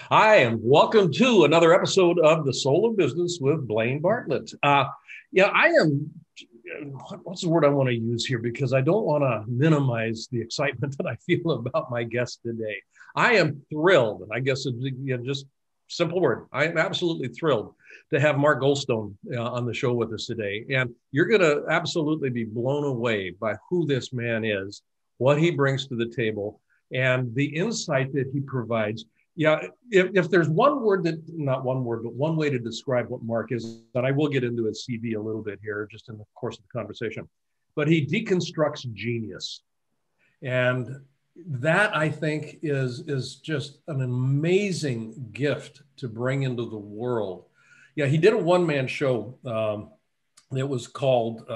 Hi, and welcome to another episode of The Soul of Business with Blaine Bartlett. I am, what's the word I want to use here? Because I don't want to minimize the excitement that I feel about my guest today. I am thrilled, and I guess it's just simple word. I am absolutely thrilled to have Mark Goulston on the show with us today. And you're going to absolutely be blown away by who this man is, what he brings to the table, and the insight that he provides. Yeah, if there's one word not one word, but one way to describe what Mark is, and I will get into his CV a little bit here just in the course of the conversation, but he deconstructs genius. And that, I think, is just an amazing gift to bring into the world. Yeah, he did a one-man show that was called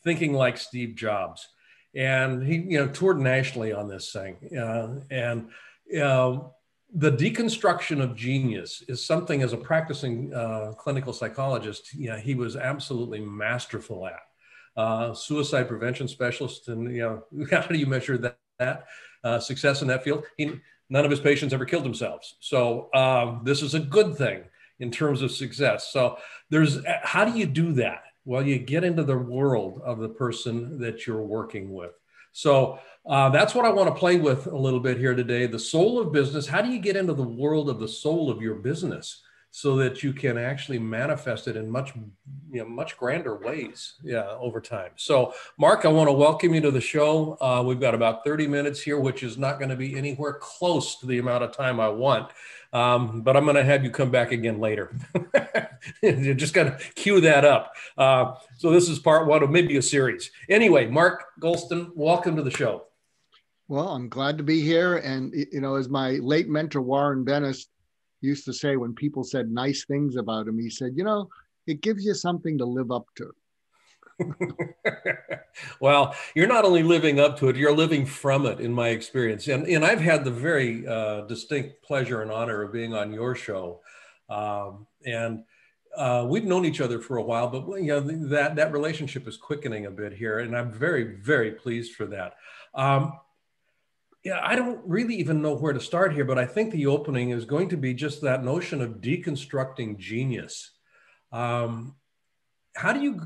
Thinking Like Steve Jobs. And he toured nationally on this thing. The deconstruction of genius is something, as a practicing clinical psychologist, he was absolutely masterful at. Suicide prevention specialist, and how do you measure that success in that field? None of his patients ever killed themselves. So this is a good thing in terms of success. So how do you do that? Well, you get into the world of the person that you're working with. So that's what I want to play with a little bit here today. The soul of business. How do you get into the world of the soul of your business so that you can actually manifest it in much grander ways over time? So, Mark, I want to welcome you to the show. We've got about 30 minutes here, which is not going to be anywhere close to the amount of time I want. But I'm going to have you come back again later. You're just going to cue that up. So this is part one of maybe a series. Anyway, Mark Goulston, welcome to the show. Well, I'm glad to be here. And, as my late mentor, Warren Bennis, used to say when people said nice things about him, he said, it gives you something to live up to. Well, you're not only living up to it, you're living from it, in my experience. And I've had the very distinct pleasure and honor of being on your show. We've known each other for a while, but that relationship is quickening a bit here. And I'm very, very pleased for that. I don't really even know where to start here, but I think the opening is going to be just that notion of deconstructing genius. How do you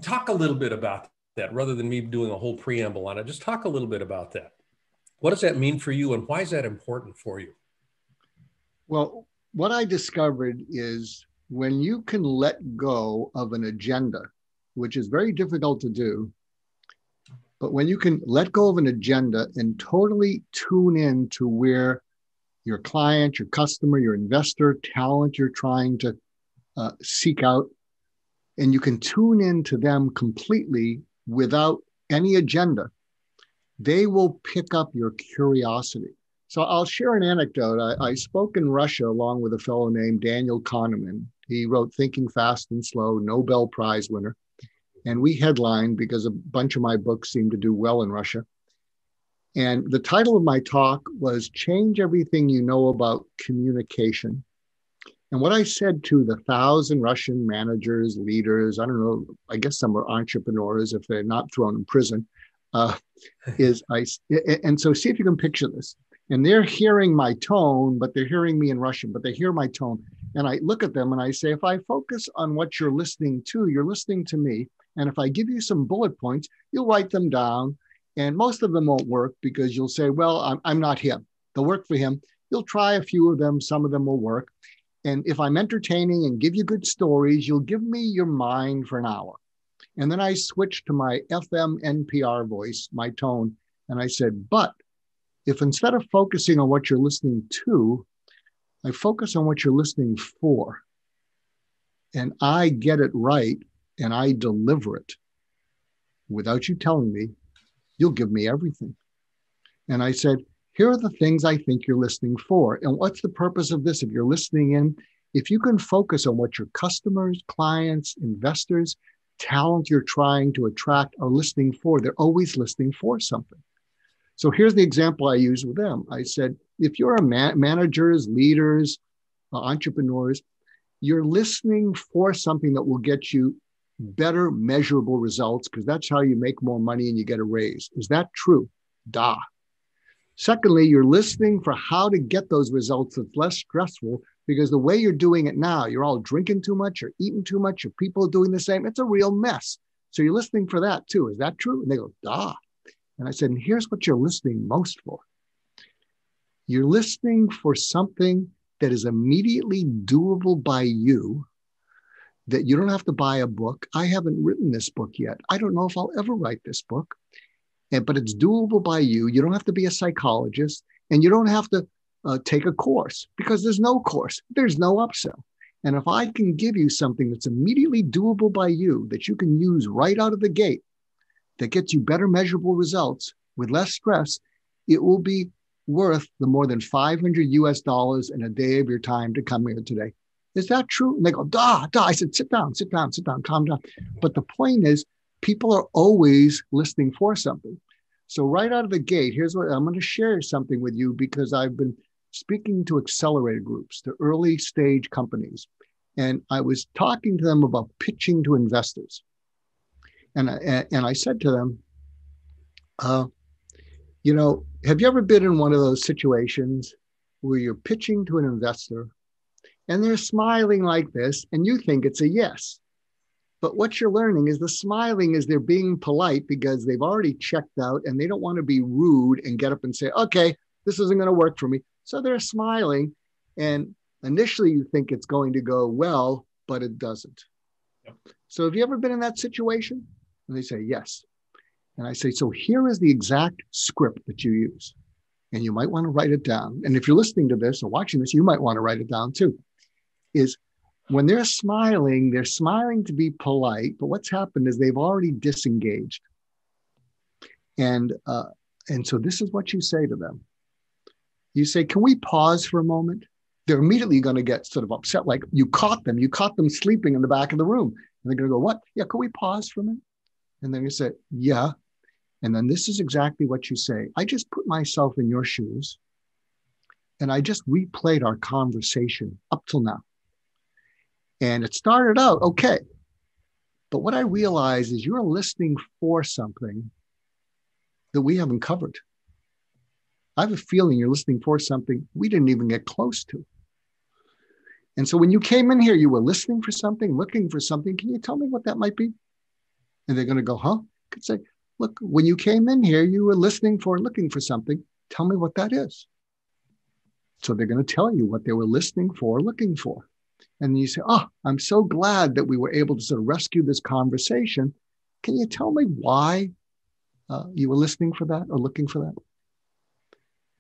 talk a little bit about that rather than me doing a whole preamble on it? Just talk a little bit about that. What does that mean for you, and why is that important for you? Well, what I discovered is when you can let go of an agenda, which is very difficult to do, but when you can let go of an agenda and totally tune in to where your client, your customer, your investor, talent you're trying to seek out, and you can tune into them completely without any agenda, they will pick up your curiosity. So I'll share an anecdote. I spoke in Russia along with a fellow named Daniel Kahneman. He wrote Thinking Fast and Slow, Nobel Prize winner. And we headlined because a bunch of my books seemed to do well in Russia. And the title of my talk was Change Everything You Know About Communication. And what I said to the 1,000 Russian managers, leaders, I don't know, I guess some are entrepreneurs if they're not thrown in prison, and so see if you can picture this. And they're hearing my tone, but they're hearing me in Russian, but they hear my tone. And I look at them and I say, if I focus on what you're listening to me. And if I give you some bullet points, you'll write them down. And most of them won't work because you'll say, well, I'm not him. They'll work for him. You'll try a few of them. Some of them will work. And if I'm entertaining and give you good stories, you'll give me your mind for an hour. And then I switched to my FM NPR voice, my tone. And I said, but if instead of focusing on what you're listening to, I focus on what you're listening for, and I get it right and I deliver it without you telling me, you'll give me everything. And I said, here are the things I think you're listening for. And what's the purpose of this? If you're listening in, if you can focus on what your customers, clients, investors, talent you're trying to attract are listening for, they're always listening for something. So here's the example I use with them. I said, if you're a managers, leaders, entrepreneurs, you're listening for something that will get you better measurable results because that's how you make more money and you get a raise. Is that true? Da. Secondly, you're listening for how to get those results that's less stressful because the way you're doing it now, you're all drinking too much, you're eating too much, your people are doing the same. It's a real mess. So you're listening for that too. Is that true? And they go, da. And I said, and here's what you're listening most for. You're listening for something that is immediately doable by you, that you don't have to buy a book. I haven't written this book yet. I don't know if I'll ever write this book, but it's doable by you. You don't have to be a psychologist, and you don't have to take a course because there's no course. There's no upsell. And if I can give you something that's immediately doable by you, that you can use right out of the gate, that gets you better measurable results with less stress, it will be worth the more than $500 in a day of your time to come here today. Is that true? And they go, da. I said, sit down, calm down. But the point is, people are always listening for something. So right out of the gate, here's what I'm going to share something with you because I've been speaking to accelerator groups, to early stage companies. And I was talking to them about pitching to investors. And I said to them, have you ever been in one of those situations where you're pitching to an investor and they're smiling like this and you think it's a yes? But what you're learning is the smiling is they're being polite because they've already checked out and they don't want to be rude and get up and say, okay, this isn't going to work for me. So they're smiling. And initially you think it's going to go well, but it doesn't. Yep. So have you ever been in that situation? And they say, yes. And I say, so here is the exact script that you use. And you might want to write it down. And if you're listening to this or watching this, you might want to write it down too. Is when they're smiling to be polite, but what's happened is they've already disengaged. And so this is what you say to them. You say, can we pause for a moment? They're immediately going to get sort of upset, like you caught them sleeping in the back of the room. And they're going to go, what? Yeah, can we pause for a minute? And then you say, yeah. And then this is exactly what you say. I just put myself in your shoes and I just replayed our conversation up till now. And it started out okay. But what I realize is you're listening for something that we haven't covered. I have a feeling you're listening for something we didn't even get close to. And so when you came in here, you were listening for something, looking for something. Can you tell me what that might be? And they're going to go, huh? I could say, look, when you came in here, you were listening for, looking for something. Tell me what that is. So they're going to tell you what they were listening for, looking for. And you say, oh, I'm so glad that we were able to sort of rescue this conversation. Can you tell me why you were listening for that or looking for that?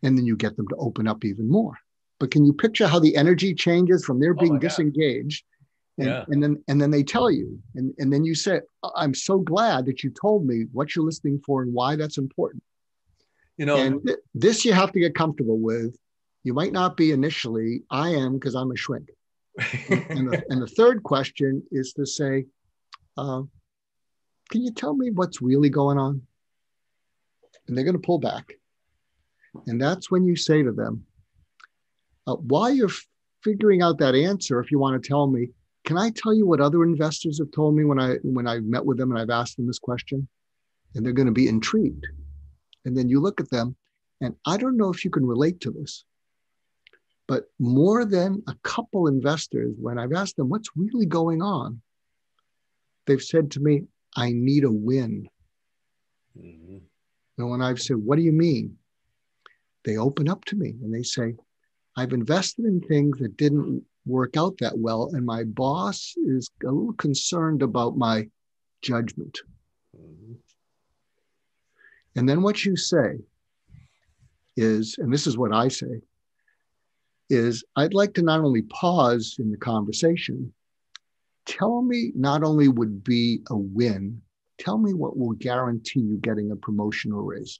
And then you get them to open up even more. But can you picture how the energy changes from their being disengaged? And then they tell you, and then you say, I'm so glad that you told me what you're listening for and why that's important. And this you have to get comfortable with. You might not be initially. I am, because I'm a shrink. and the third question is to say, can you tell me what's really going on? And they're going to pull back. And that's when you say to them, while you're figuring out that answer, if you want to tell me, can I tell you what other investors have told me when I met with them and I've asked them this question? And they're going to be intrigued. And then you look at them, and I don't know if you can relate to this, but more than a couple investors, when I've asked them what's really going on, they've said to me, I need a win. Mm-hmm. And when I've said, what do you mean? They open up to me and they say, I've invested in things that didn't work out that well, and my boss is a little concerned about my judgment. Mm-hmm. And then what you say is, and this is what I say, is I'd like to not only pause in the conversation, tell me not only would be a win, tell me what will guarantee you getting a promotion or raise.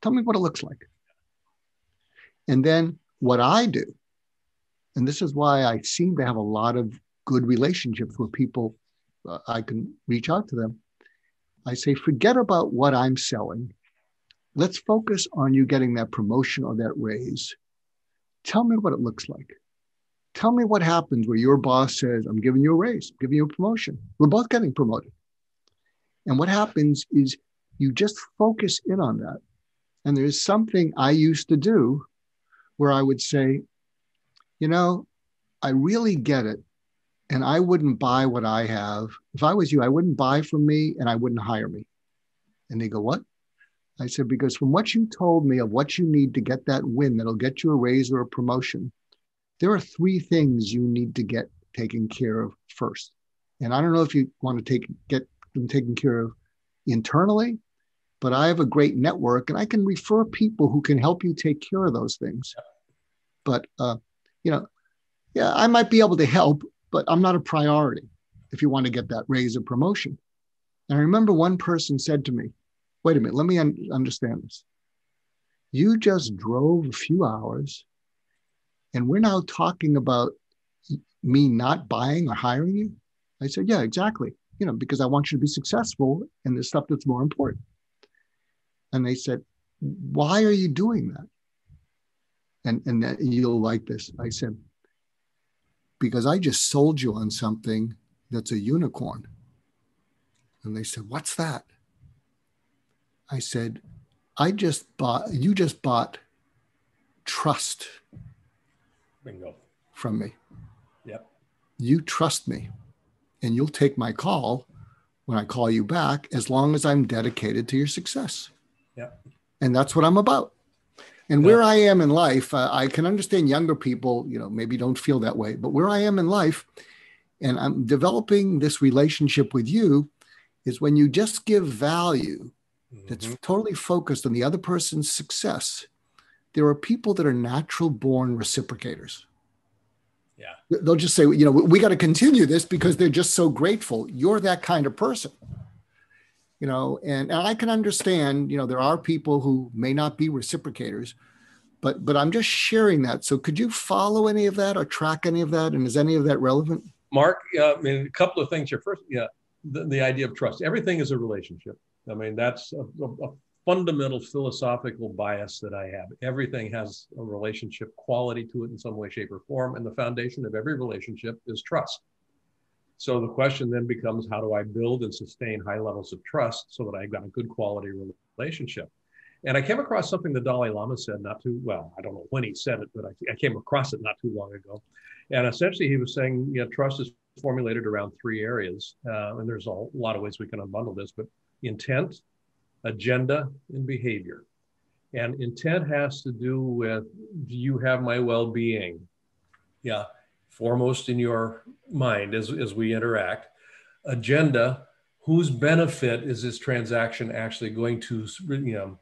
Tell me what it looks like. And then what I do, and this is why I seem to have a lot of good relationships with people, I can reach out to them. I say, forget about what I'm selling. Let's focus on you getting that promotion or that raise. Tell me what it looks like. Tell me what happens where your boss says, I'm giving you a raise, I'm giving you a promotion. We're both getting promoted. And what happens is you just focus in on that. And there's something I used to do where I would say, you know, I really get it. And I wouldn't buy what I have. If I was you, I wouldn't buy from me and I wouldn't hire me. And they go, what? I said, because from what you told me of what you need to get that win that'll get you a raise or a promotion, there are three things you need to get taken care of first. And I don't know if you want to get them taken care of internally, but I have a great network and I can refer people who can help you take care of those things. But, yeah, I might be able to help, but I'm not a priority if you want to get that raise or promotion. And I remember one person said to me, wait a minute, let me understand this. You just drove a few hours and we're now talking about me not buying or hiring you? I said, yeah, exactly. Because I want you to be successful and there's stuff that's more important. And they said, why are you doing that? And that you'll like this. I said, because I just sold you on something that's a unicorn. And they said, what's that? I said, you just bought trust. Bingo. From me. Yep. You trust me and you'll take my call when I call you back, as long as I'm dedicated to your success. Yep. And that's what I'm about. And where I am in life, I can understand younger people, maybe don't feel that way, but where I am in life, and I'm developing this relationship with you, is when you just give value that's totally focused on the other person's success. There are people that are natural born reciprocators. Yeah. They'll just say, we got to continue this because they're just so grateful. You're that kind of person. And I can understand, there are people who may not be reciprocators, but I'm just sharing that. So could you follow any of that or track any of that? And is any of that relevant? Mark, a couple of things here. First, the idea of trust. Everything is a relationship. That's a fundamental philosophical bias that I have. Everything has a relationship quality to it in some way, shape, or form. And the foundation of every relationship is trust. So the question then becomes, how do I build and sustain high levels of trust so that I've got a good quality relationship? And I came across something the Dalai Lama said I don't know when he said it, but I came across it not too long ago. And essentially he was saying, trust is formulated around three areas. And there's a lot of ways we can unbundle this, but intent, agenda, and behavior. And intent has to do with, do you have my well-being? Yeah. Foremost in your mind as we interact. Agenda, whose benefit is this transaction actually going to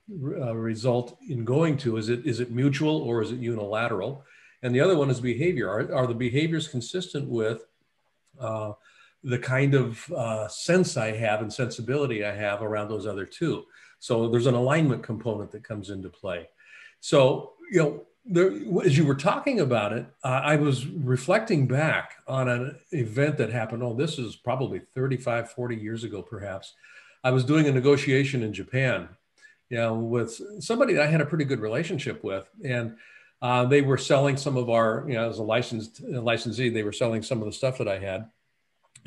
result in going to? Is it mutual or is it unilateral? And the other one is behavior. Are the behaviors consistent with the kind of sense I have and sensibility I have around those other two? So there's an alignment component that comes into play. So, as you were talking about it, I was reflecting back on an event that happened. This is probably 35, 40 years ago, perhaps. I was doing a negotiation in Japan, with somebody that I had a pretty good relationship with. And they were selling some of our, as a licensee, they were selling some of the stuff that I had.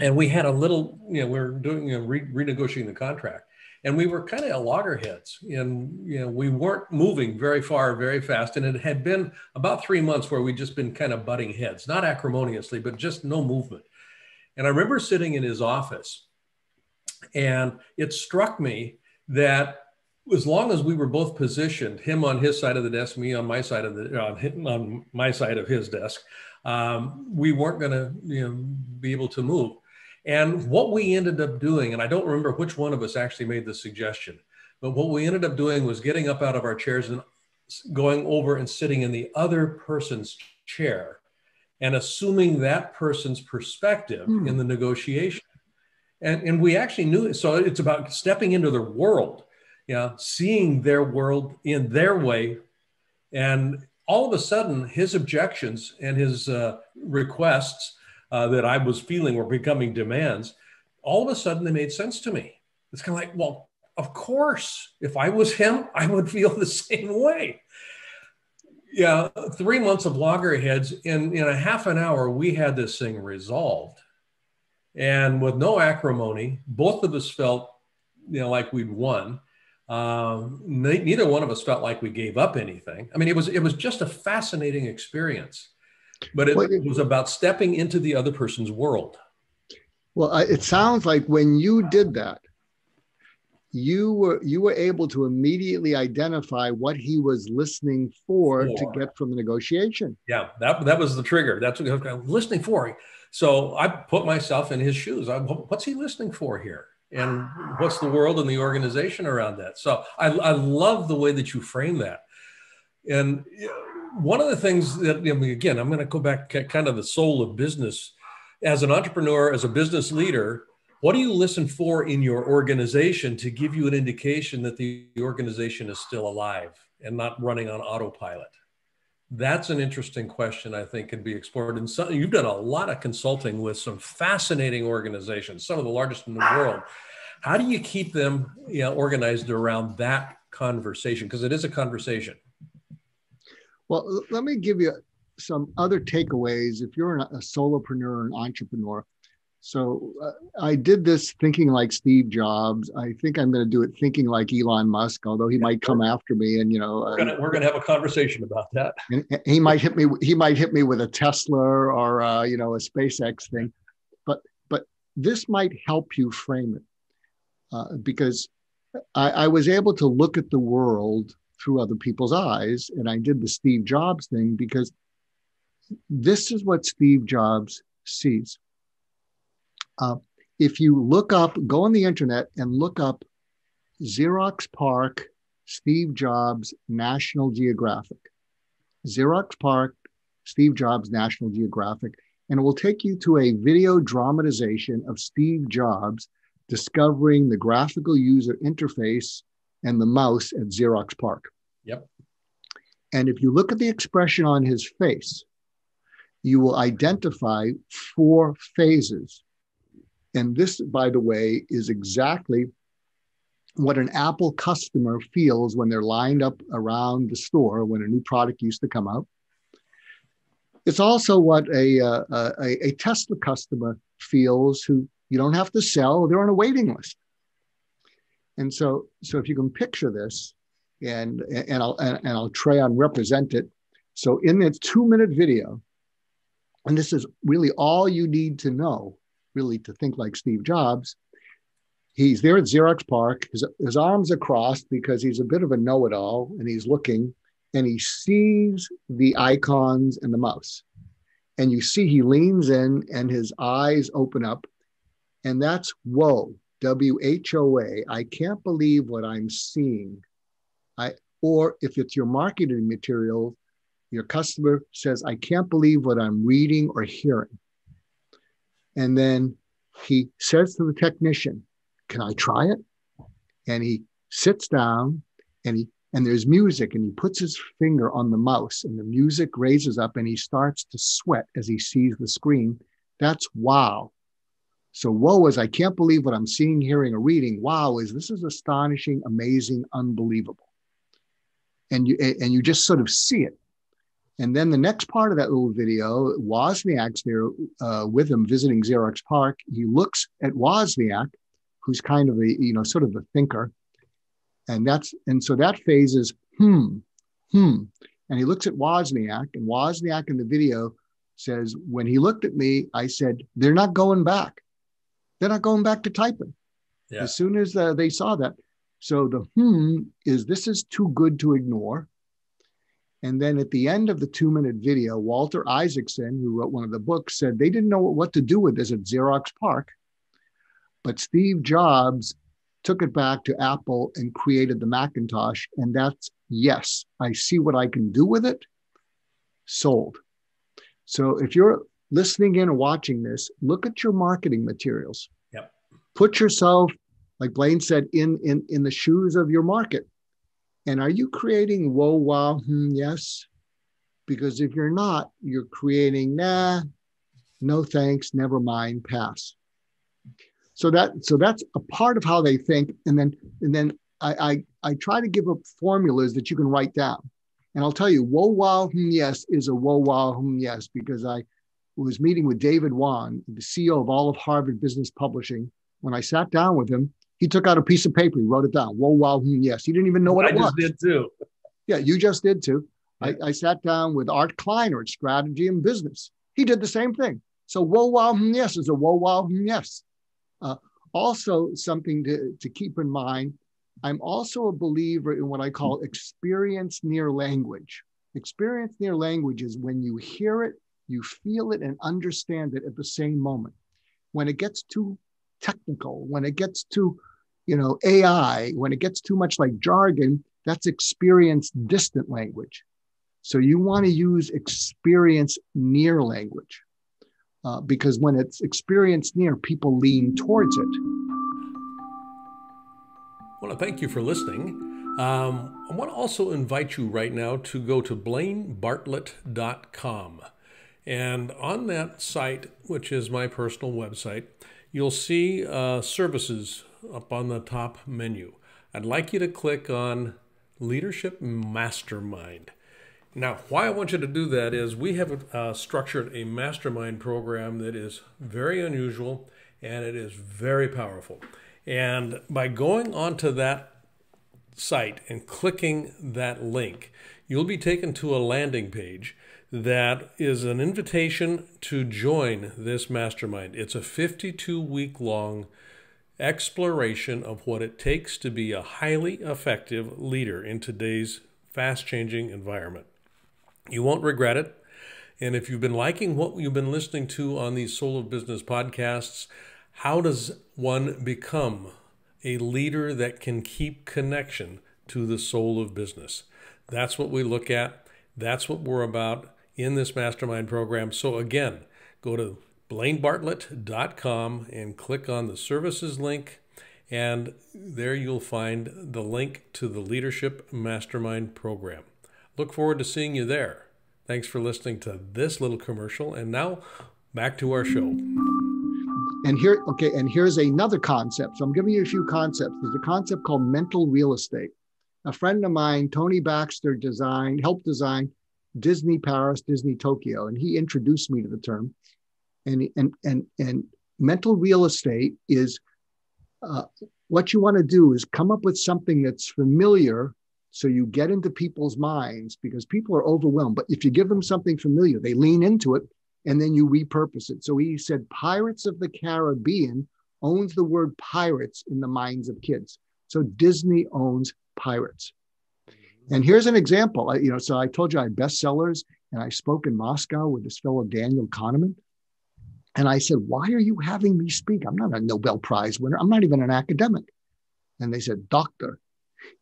And we had a little, we were doing, renegotiating the contract. And we were kind of at loggerheads, and we weren't moving very far, very fast. And it had been about 3 months where we'd just been kind of butting heads, not acrimoniously, but just no movement. And I remember sitting in his office, and it struck me that as long as we were both positioned, him on his side of the desk, me on my side of on my side of his desk, we weren't going to be able to move. And what we ended up doing, and I don't remember which one of us actually made the suggestion, but what we ended up doing was getting up out of our chairs and going over and sitting in the other person's chair and assuming that person's perspective in the negotiation. And we actually knew, so it's about stepping into their world, seeing their world in their way. And all of a sudden, his objections and his requests that I was feeling were becoming demands, all of a sudden they made sense to me. It's kind of like, well, of course, if I was him, I would feel the same way. Yeah, 3 months of loggerheads. In a half an hour, we had this thing resolved. And with no acrimony, both of us felt, like we'd won. Neither one of us felt like we gave up anything. I mean, it was just a fascinating experience, but it was about stepping into the other person's world. Well, it sounds like when you did that, you were able to immediately identify what he was listening for to get from the negotiation. Yeah, that was the trigger. That's what I was listening for. So I put myself in his shoes. What's he listening for here? And what's the world and the organization around that? So I love the way that you frame that. And one of the things that, again, I'm going to go back to kind of the soul of business. As an entrepreneur, as a business leader, what do you listen for in your organization to give you an indication that the organization is still alive and not running on autopilot? That's an interesting question, I think, can be explored. And you've done a lot of consulting with some fascinating organizations, some of the largest in the world. How do you keep them organized around that conversation? Because it is a conversation. Well, let me give you some other takeaways if you're a solopreneur or an entrepreneur. So I did this thinking like Steve Jobs. I think I'm going to do it thinking like Elon Musk, although he might come after me. And we're going to have a conversation about that. And he might hit me. He might hit me with a Tesla or a SpaceX thing. But this might help you frame it because I was able to look at the world through other people's eyes, and I did the Steve Jobs thing because this is what Steve Jobs sees. If you go on the internet and look up Xerox PARC, Steve Jobs, National Geographic. Xerox PARC, Steve Jobs, National Geographic, and it will take you to a video dramatization of Steve Jobs discovering the graphical user interface and the mouse at Xerox PARC. Yep. And if you look at the expression on his face, you will identify 4 phases. And this, by the way, is exactly what an Apple customer feels when they're lined up around the store when a new product used to come out. It's also what a Tesla customer feels who you don't have to sell, they're on a waiting list. And so if you can picture this, and I'll try and represent it. So in this 2-minute video, and this is really all you need to know, really to think like Steve Jobs. He's there at Xerox PARC, his arms are crossed because he's a bit of a know-it-all, and he's looking, and he sees the icons and the mouse. And you see he leans in and his eyes open up, and that's whoa, WHOA. I can't believe what I'm seeing. Or if it's your marketing material, your customer says, I can't believe what I'm reading or hearing. And then he says to the technician, can I try it? And he sits down and there's music, and he puts his finger on the mouse and the music raises up and he starts to sweat as he sees the screen. That's wow. So whoa is I can't believe what I'm seeing, hearing, or reading. Wow is this is astonishing, amazing, unbelievable. And you just sort of see it. And then the next part of that little video, Wozniak's there with him visiting Xerox PARC. He looks at Wozniak, who's kind of sort of a thinker. And so that phase is, And he looks at Wozniak, and Wozniak in the video says, when he looked at me, I said, they're not going back. They're not going back to typing. Yeah. As soon as they saw that. So the is, this is too good to ignore. And then at the end of the 2-minute video, Walter Isaacson, who wrote one of the books, said they didn't know what to do with this at Xerox PARC. But Steve Jobs took it back to Apple and created the Macintosh. And that's, yes, I see what I can do with it. Sold. So if you're listening in or watching this, look at your marketing materials. Yep. Put yourself, like Blaine said, in the shoes of your market. And are you creating whoa, wow, yes? Because if you're not, you're creating nah, no thanks, never mind, pass. So that's a part of how they think. And then I try to give up formulas that you can write down. And I'll tell you, whoa, wow, yes is a whoa, wow, yes, because I was meeting with David Wan, the CEO of all of Harvard Business Publishing. When I sat down with him, he took out a piece of paper, he wrote it down, whoa, wow, yes. He didn't even know what it was. I just did too. Yeah, you just did too. Yeah. I sat down with Art Kleiner at Strategy and Business. He did the same thing. So whoa, wow, yes is a whoa, wow, yes. Also, something to keep in mind, I'm also a believer in what I call experience near language. Experience near language is when you hear it, you feel it and understand it at the same moment. When it gets too technical, when it gets too, AI, when it gets too much like jargon, that's experience distant language. So you want to use experience near language because when it's experience near, people lean towards it. I want to thank you for listening. I want to also invite you right now to go to blainebartlett.com. And on that site, which is my personal website, you'll see services up on the top menu. I'd like you to click on Leadership Mastermind. Now, why I want you to do that is we have structured a mastermind program that is very unusual and it is very powerful. And by going onto that site and clicking that link, you'll be taken to a landing page that is an invitation to join this mastermind. It's a 52-week-long exploration of what it takes to be a highly effective leader in today's fast-changing environment. You won't regret it. And if you've been liking what you've been listening to on these Soul of Business podcasts, how does one become a leader that can keep connection to the soul of business? That's what we look at. That's what we're about in this mastermind program. So again, go to blainebartlett.com and click on the services link. And there you'll find the link to the Leadership Mastermind program. Look forward to seeing you there. Thanks for listening to this little commercial. And now back to our show. And here's another concept. So I'm giving you a few concepts. There's a concept called mental real estate. A friend of mine, Tony Baxter, helped design Disney Paris, Disney Tokyo, and he introduced me to the term. And mental real estate is what you want to do is come up with something that's familiar so you get into people's minds because people are overwhelmed. But if you give them something familiar, they lean into it and then you repurpose it. So he said Pirates of the Caribbean owns the word pirates in the minds of kids. So Disney owns pirates. And here's an example. So I told you I had bestsellers and I spoke in Moscow with this fellow, Daniel Kahneman. And I said, why are you having me speak? I'm not a Nobel Prize winner. I'm not even an academic. And they said, doctor,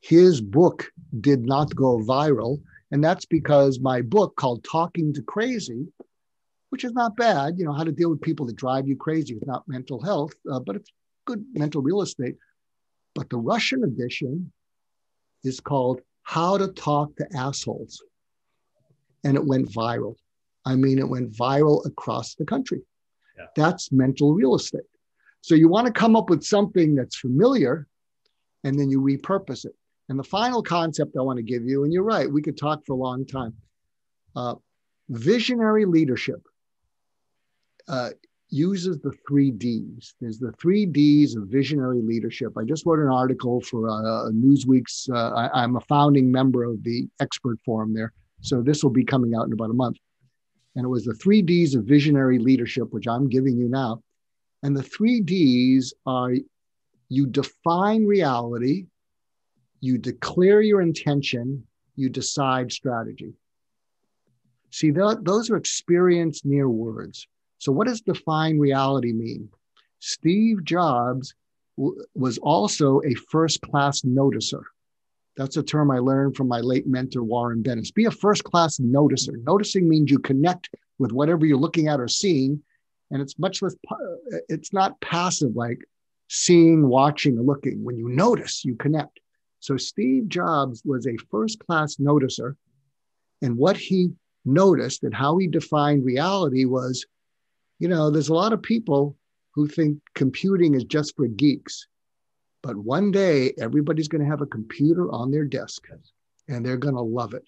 his book did not go viral. And that's because my book called Talking to Crazy, which is not bad, how to deal with people that drive you crazy. It's not mental health, but it's good mental real estate. But the Russian edition is called How to Talk to Assholes. And it went viral. It went viral across the country. Yeah. That's mental real estate. So you want to come up with something that's familiar and then you repurpose it. And the final concept I want to give you, and you're right, we could talk for a long time. Visionary leadership uses the 3Ds. There's the 3Ds of visionary leadership. I just wrote an article for Newsweek's, I'm a founding member of the expert forum there. So this will be coming out in about a month. And it was the 3Ds of visionary leadership, which I'm giving you now. And the 3Ds are you define reality, you declare your intention, you decide strategy. See, those are experience near words. So what does define reality mean? Steve Jobs was also a first-class noticer. That's a term I learned from my late mentor, Warren Bennis. Be a first-class noticer. Noticing means you connect with whatever you're looking at or seeing, and it's much less, it's not passive like seeing, watching, or looking. When you notice, you connect. So Steve Jobs was a first-class noticer, and what he noticed and how he defined reality was, there's a lot of people who think computing is just for geeks. But one day, everybody's going to have a computer on their desk, and they're going to love it.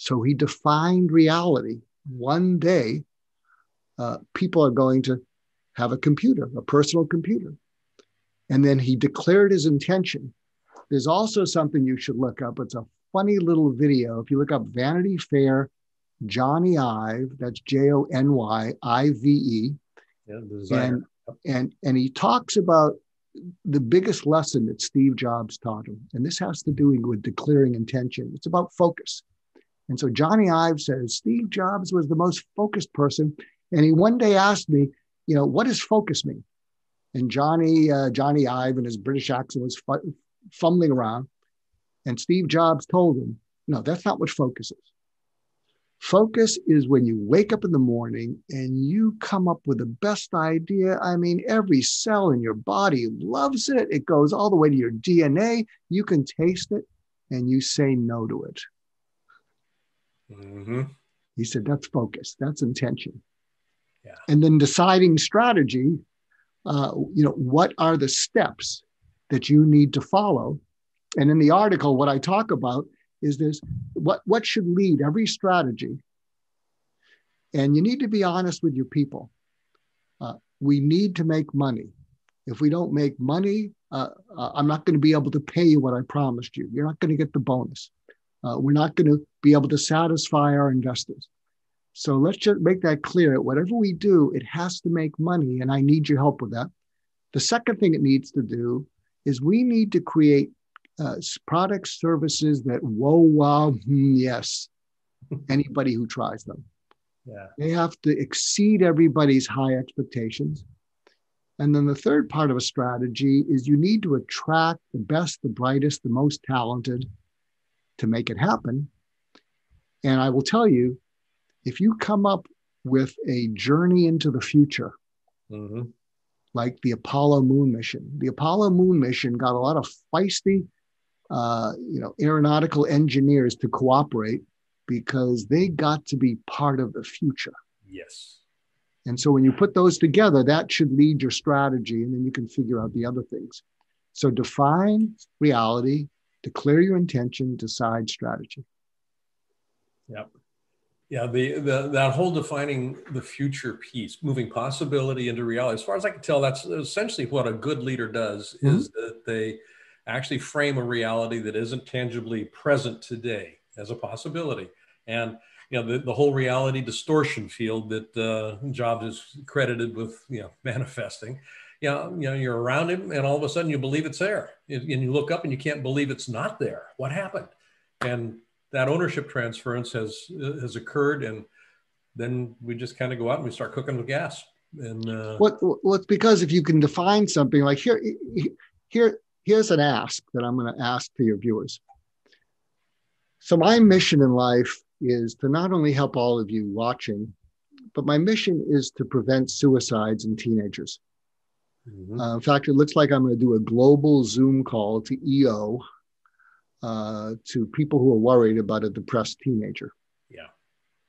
So he defined reality. One day, people are going to have a computer, a personal computer. And then he declared his intention. There's also something you should look up. It's a funny little video. If you look up Vanity Fair, Johnny Ive, that's Jonyve, Yeah, the designer. and he talks about the biggest lesson that Steve Jobs taught him. And this has to do with declaring intention. It's about focus. And so Johnny Ive says, Steve Jobs was the most focused person. And he one day asked me, what does focus mean? And Johnny Ive in his British accent was fumbling around. And Steve Jobs told him, no, that's not what focus is. Focus is when you wake up in the morning and you come up with the best idea. I mean, every cell in your body loves it. It goes all the way to your DNA. You can taste it and you say no to it. Mm-hmm. He said, that's focus. That's intention. Yeah. And then deciding strategy, what are the steps that you need to follow? And in the article, what I talk about is this, what should lead every strategy. And you need to be honest with your people. We need to make money. If we don't make money, I'm not going to be able to pay you what I promised you. You're not going to get the bonus. We're not going to be able to satisfy our investors. So let's just make that clear. Whatever we do, it has to make money, and I need your help with that. The second thing it needs to do is we need to create products, services that, yes, anybody who tries them. Yeah. They have to exceed everybody's high expectations. And then the third part of a strategy is you need to attract the best, the brightest, the most talented to make it happen. And I will tell you, if you come up with a journey into the future, Mm-hmm. like the Apollo moon mission. The Apollo moon mission got a lot of feisty, aeronautical engineers to cooperate because they got to be part of the future. Yes. And so when you put those together, that should lead your strategy, and then you can figure out the other things. So define reality, declare your intention, decide strategy. Yep. Yeah, that whole defining the future piece, moving possibility into reality. As far as I can tell, that's essentially what a good leader does, mm-hmm. is that they actually frame a reality that isn't tangibly present today as a possibility. And the whole reality distortion field that Jobs is credited with, manifesting. You're around him, and all of a sudden you believe it's there, and you look up and you can't believe it's not there. What happened? And that ownership transference has occurred, and then we just kind of go out and we start cooking with gas. And well, it's because if you can define something like here's an ask that I'm going to ask to your viewers. So my mission in life is to not only help all of you watching, but my mission is to prevent suicides in teenagers. Mm-hmm. In fact, it looks like I'm going to do a global Zoom call to EO. To people who are worried about a depressed teenager. Yeah.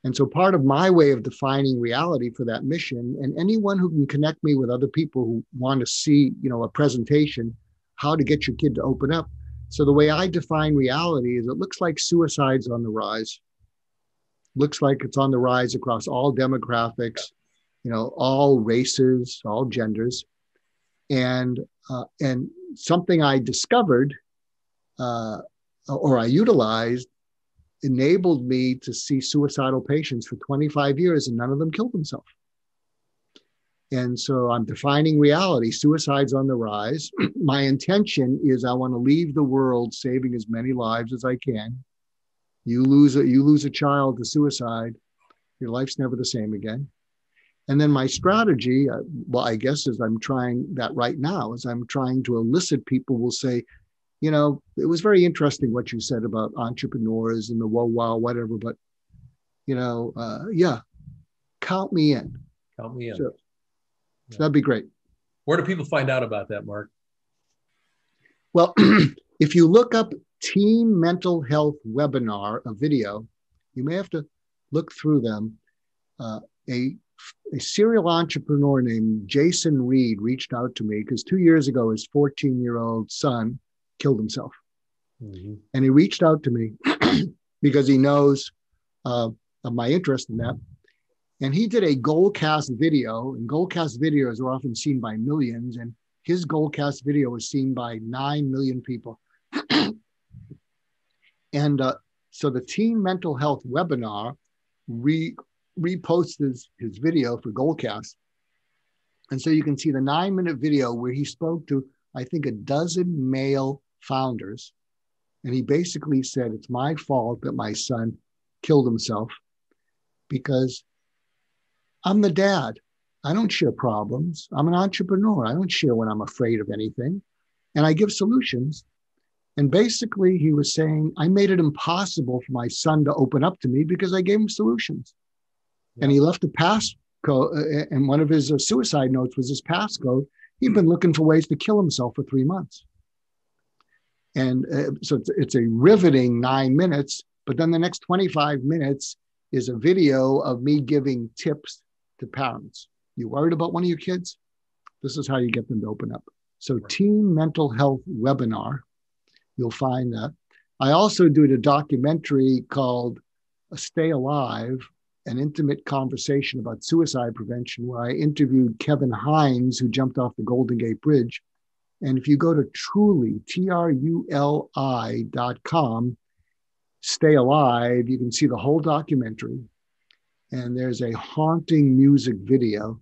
And so part of my way of defining reality for that mission, and anyone who can connect me with other people who want to see, a presentation, how to get your kid to open up. So the way I define reality is it looks like suicide's on the rise. Looks like it's on the rise across all demographics, all races, all genders. And something I discovered or I utilized enabled me to see suicidal patients for 25 years, and none of them killed themselves. And so I'm defining reality. Suicide's on the rise. My intention is I want to leave the world saving as many lives as I can. You lose a child to suicide, your life's never the same again. And then my strategy, I guess as I'm trying that right now, as I'm trying to elicit people will say, it was very interesting what you said about entrepreneurs and the wow, whatever, but, count me in. Count me in. So that'd be great. Where do people find out about that, Mark? Well, if you look up Teen Mental Health Webinar, a video, you may have to look through them. A serial entrepreneur named Jason Reed reached out to me because 2 years ago, his 14-year-old son killed himself. Mm-hmm. And he reached out to me because he knows of my interest in that. And he did a Goalcast video, and Goalcast videos are often seen by millions. And his Goalcast video was seen by 9 million people. And so the Teen Mental Health webinar reposted his video for Goalcast. And so you can see the 9-minute video where he spoke to, I think, a dozen male founders. And he basically said, it's my fault that my son killed himself because I'm the dad. I don't share problems. I'm an entrepreneur. I don't share when I'm afraid of anything. And I give solutions. And basically he was saying, I made it impossible for my son to open up to me because I gave him solutions. Yeah. And he left a passcode, and one of his suicide notes was his passcode. He'd been looking for ways to kill himself for 3 months. And so it's a riveting 9 minutes, but then the next 25 minutes is a video of me giving tips to parents. You worried about one of your kids? This is how you get them to open up. So right. Teen Mental Health webinar, you'll find that. I also did a documentary called Stay Alive, an intimate conversation about suicide prevention, where I interviewed Kevin Hines, who jumped off the Golden Gate Bridge. And if you go to Truli, TRULI.com, Stay Alive, you can see the whole documentary. And there's a haunting music video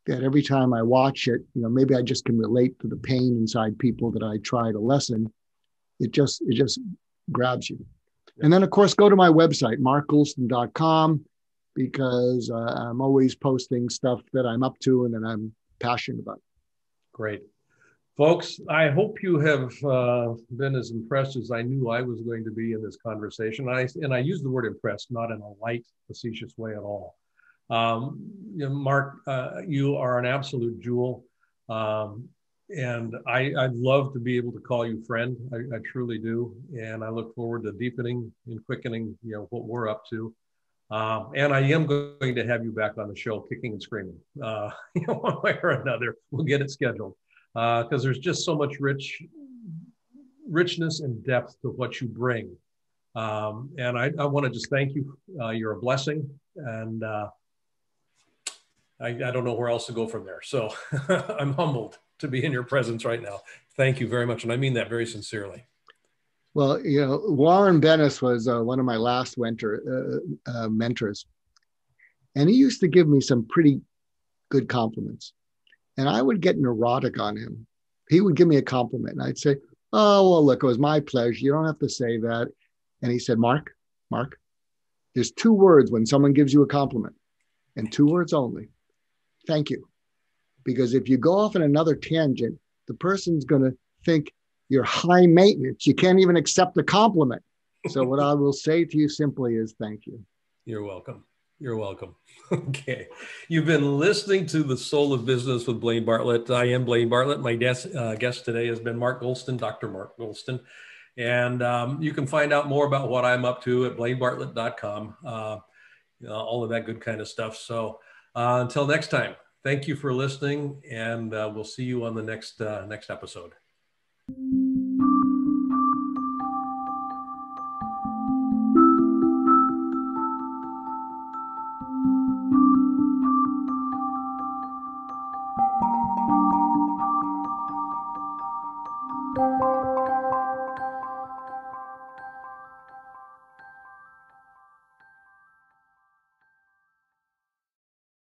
that every time I watch it, maybe I just can relate to the pain inside people that I try to lessen. It just grabs you. Yeah. And then, of course, go to my website, markgoulston.com, because I'm always posting stuff that I'm up to and that I'm passionate about. Great. Folks, I hope you have been as impressed as I knew I was going to be in this conversation. And I use the word impressed, not in a light, facetious way at all. Mark, you are an absolute jewel. And I'd love to be able to call you friend. I truly do. And I look forward to deepening and quickening, what we're up to. And I am going to have you back on the show, kicking and screaming, one way or another. We'll get it scheduled. Because there's just so much richness and depth to what you bring. And I want to just thank you. You're a blessing. And I don't know where else to go from there. So I'm humbled to be in your presence right now. Thank you very much. And I mean that very sincerely. Well, Warren Bennis was one of my last mentors. And he used to give me some pretty good compliments. And I would get neurotic on him. He would give me a compliment and I'd say, oh, well, look, it was my pleasure. You don't have to say that. And he said, Mark, there's 2 words when someone gives you a compliment, and 2 words only. Thank you. Because if you go off on another tangent, the person's going to think you're high maintenance. You can't even accept a compliment. So what I will say to you simply is thank you. You're welcome. You're welcome. Okay. You've been listening to The Soul of Business with Blaine Bartlett. I am Blaine Bartlett. My guest today has been Mark Goulston, Dr. Mark Goulston. And you can find out more about what I'm up to at blainebartlett.com, all of that good kind of stuff. So until next time, thank you for listening, and we'll see you on the next episode.